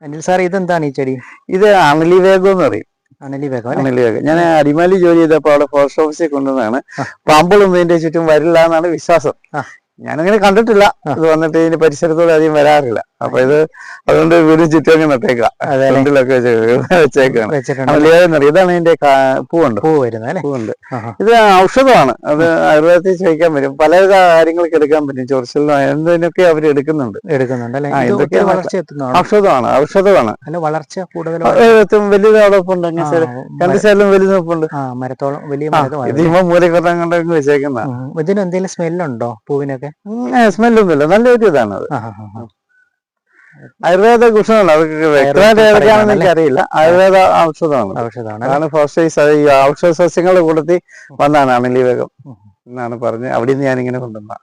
Anil sir ഇതെന്താണ് ഈ ചെടി? ഇത് അണലി വേഗം എന്ന് പറയും. അണലി വേഗം. അണലി വേഗം ഞാൻ അടിമാലി ജോലി ചെയ്തപ്പോൾ അവിടെ ഫോറസ്റ്റ് ഓഫീസിൽ കൊണ്ടുവന്നതാണ്. പാമ്പുകളൊന്നും ഇതിന്റെ ചുറ്റും വരില്ല എന്നാണ് വിശ്വാസം. ഞാനങ്ങനെ കണ്ടിട്ടില്ല. ഇത് വന്നിട്ട് ഇതിന്റെ പരിസരത്തോടെ അധികം വരാറില്ല. അപ്പൊ ഇത് അതുകൊണ്ട് വീടും ചുറ്റും നട്ടേക്കാം. ഫ്രണ്ടിലൊക്കെ വെച്ചേക്കാണ്. ഇതാണ് ഇതിന്റെ പൂവുണ്ട്. പൂവുണ്ട്. ഇത് ഔഷധമാണ്. അത് ആയുർവേദത്തിൽ ചോദിക്കാൻ പറ്റും. പല കാര്യങ്ങൾക്ക് എടുക്കാൻ പറ്റും. ചൊറിച്ചിലോ എന്തിനൊക്കെ അവർ എടുക്കുന്നുണ്ട്. ഔഷധമാണ്. വളർച്ച കൂടുതൽ വലിയ അവിടെ ഉണ്ട്. രണ്ട് സൈഡിലും വലിയ നോപ്പുണ്ട്. മരത്തോളം വലിയ ഇതിപ്പോ മൂലക്കൊട്ടാൻ കണ്ടൊക്കെ വെച്ചേക്കുന്ന. ഇതിന് എന്തെങ്കിലും സ്മെല്ലുണ്ടോ പൂവിനൊക്കെ? സ്മെല്ലൊന്നുമില്ല. നല്ലൊരു ഇതാണ് അത്. ആയുർവേദ ഗുണമാണ്. അതൊക്കെ വ്യക്തമായിട്ട് ഏതൊക്കെയാണെന്ന് എനിക്കറിയില്ല. ആയുർവേദ ഔഷധമാണ്. അതാണ് ഫോറസ്റ്റ് ഈ ഔഷധ സസ്യങ്ങളുടെ കൂട്ടത്തിൽ വന്നാണ് അണലി വേഗം എന്നാണ് പറഞ്ഞ് അവിടെ നിന്ന് ഞാനിങ്ങനെ കൊണ്ടുവന്ന.